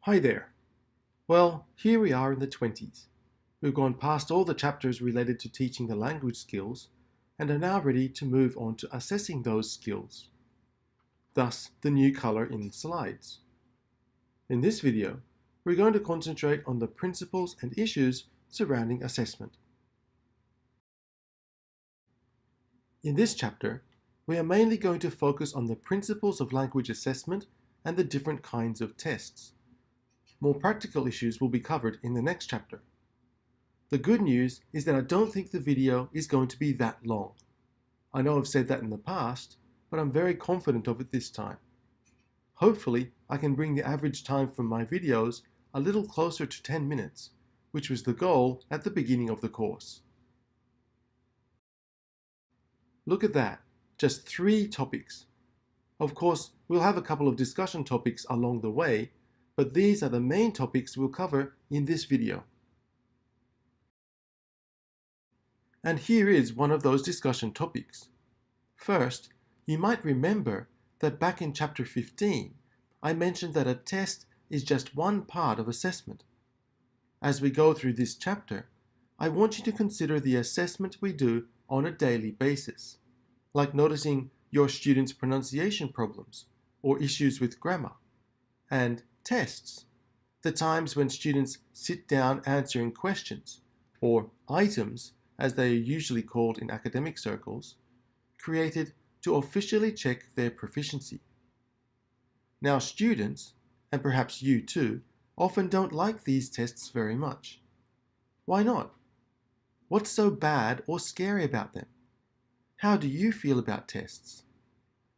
Hi there. Well, here we are in the 20s. We've gone past all the chapters related to teaching the language skills and are now ready to move on to assessing those skills. Thus, the new color in the slides. In this video, we're going to concentrate on the principles and issues surrounding assessment. In this chapter, we are mainly going to focus on the principles of language assessment and the different kinds of tests. More practical issues will be covered in the next chapter. The good news is that I don't think the video is going to be that long. I know I've said that in the past, but I'm very confident of it this time. Hopefully, I can bring the average time from my videos a little closer to 10 minutes, which was the goal at the beginning of the course. Look at that, just 3 topics. Of course, we'll have a couple of discussion topics along the way, but these are the main topics we'll cover in this video. And here is one of those discussion topics. First, you might remember that back in chapter 15, I mentioned that a test is just one part of assessment. As we go through this chapter, I want you to consider the assessment we do on a daily basis, like noticing your students' pronunciation problems or issues with grammar, and tests, the times when students sit down answering questions, or items, as they are usually called in academic circles, created to officially check their proficiency. Now students, and perhaps you too, often don't like these tests very much. Why not? What's so bad or scary about them? How do you feel about tests?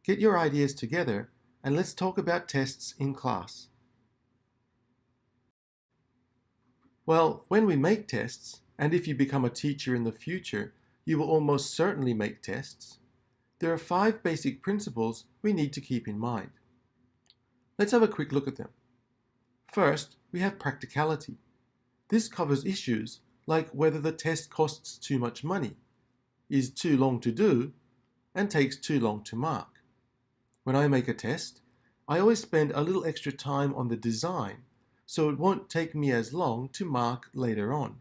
Get your ideas together and let's talk about tests in class. Well, when we make tests, and if you become a teacher in the future, you will almost certainly make tests, there are 5 basic principles we need to keep in mind. Let's have a quick look at them. First, we have practicality. This covers issues like whether the test costs too much money, is too long to do, and takes too long to mark. When I make a test, I always spend a little extra time on the design, so it won't take me as long to mark later on.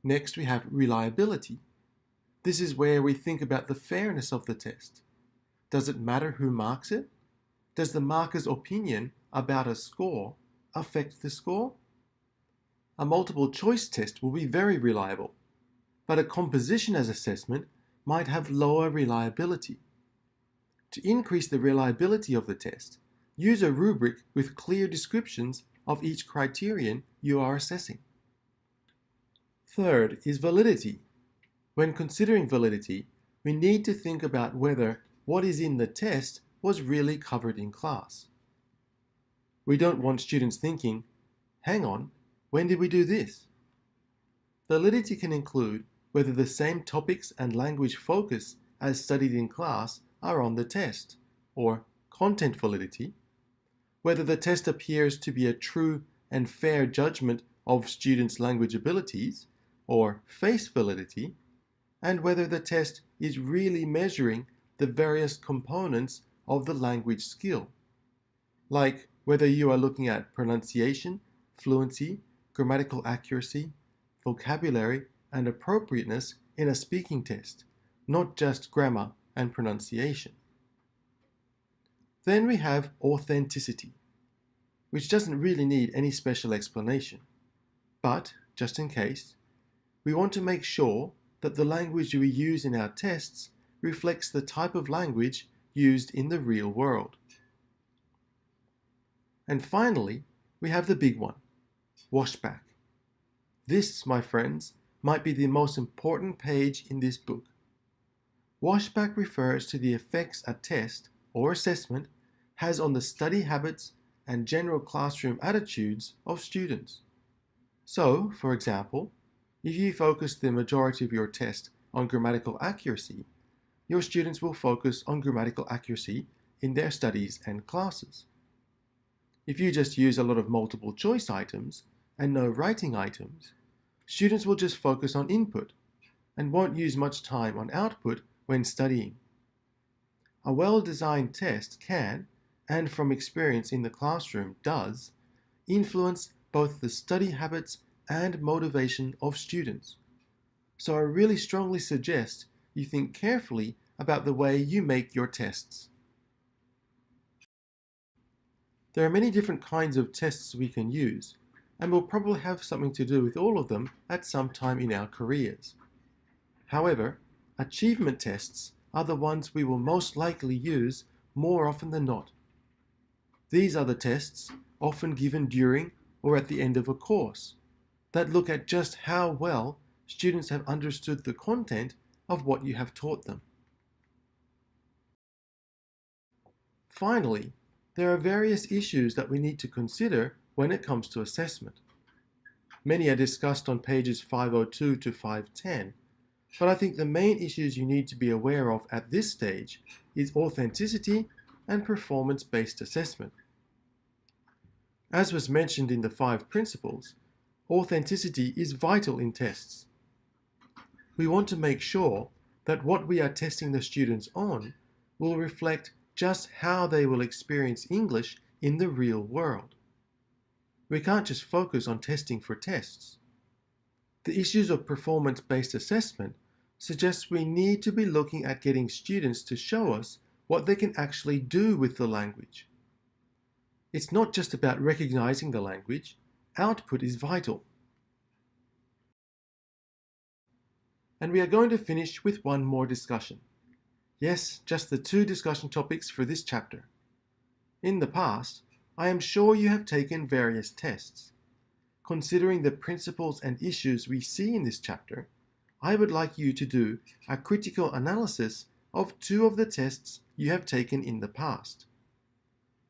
Next, we have reliability. This is where we think about the fairness of the test. Does it matter who marks it? Does the marker's opinion about a score affect the score? A multiple choice test will be very reliable, but a composition as assessment might have lower reliability. To increase the reliability of the test, use a rubric with clear descriptions of each criterion you are assessing. Third is validity. When considering validity, we need to think about whether what is in the test was really covered in class. We don't want students thinking, hang on, when did we do this? Validity can include whether the same topics and language focus as studied in class are on the test, or content validity, whether the test appears to be a true and fair judgment of students' language abilities, or face validity, and whether the test is really measuring the various components of the language skill, like whether you are looking at pronunciation, fluency, grammatical accuracy, vocabulary, and appropriateness in a speaking test, not just grammar and pronunciation. Then we have authenticity, which doesn't really need any special explanation. But, just in case, we want to make sure that the language we use in our tests reflects the type of language used in the real world. And finally, we have the big one, washback. This, my friends, might be the most important page in this book. Washback refers to the effects a test or assessment has on the study habits and general classroom attitudes of students. So, for example, if you focus the majority of your test on grammatical accuracy, your students will focus on grammatical accuracy in their studies and classes. If you just use a lot of multiple choice items and no writing items, students will just focus on input and won't use much time on output when studying. A well-designed test can, and from experience in the classroom does influence both the study habits and motivation of students. So I really strongly suggest you think carefully about the way you make your tests. There are many different kinds of tests we can use, and we'll probably have something to do with all of them at some time in our careers. However, achievement tests are the ones we will most likely use more often than not. These are the tests, often given during or at the end of a course, that look at just how well students have understood the content of what you have taught them. Finally, there are various issues that we need to consider when it comes to assessment. Many are discussed on pages 502 to 510, but I think the main issues you need to be aware of at this stage is authenticity and performance-based assessment. As was mentioned in the 5 principles, authenticity is vital in tests. We want to make sure that what we are testing the students on will reflect just how they will experience English in the real world. We can't just focus on testing for tests. The issues of performance-based assessment suggest we need to be looking at getting students to show us what they can actually do with the language. It's not just about recognizing the language, output is vital. And we are going to finish with one more discussion. Yes, just the 2 discussion topics for this chapter. In the past, I am sure you have taken various tests. Considering the principles and issues we see in this chapter, I would like you to do a critical analysis of 2 of the tests you have taken in the past.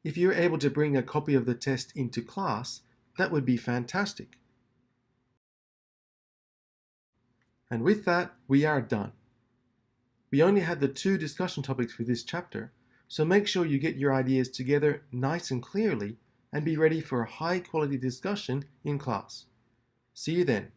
If you're able to bring a copy of the test into class, that would be fantastic. And with that, we are done. We only had the 2 discussion topics for this chapter, so make sure you get your ideas together nice and clearly and be ready for a high quality discussion in class. See you then.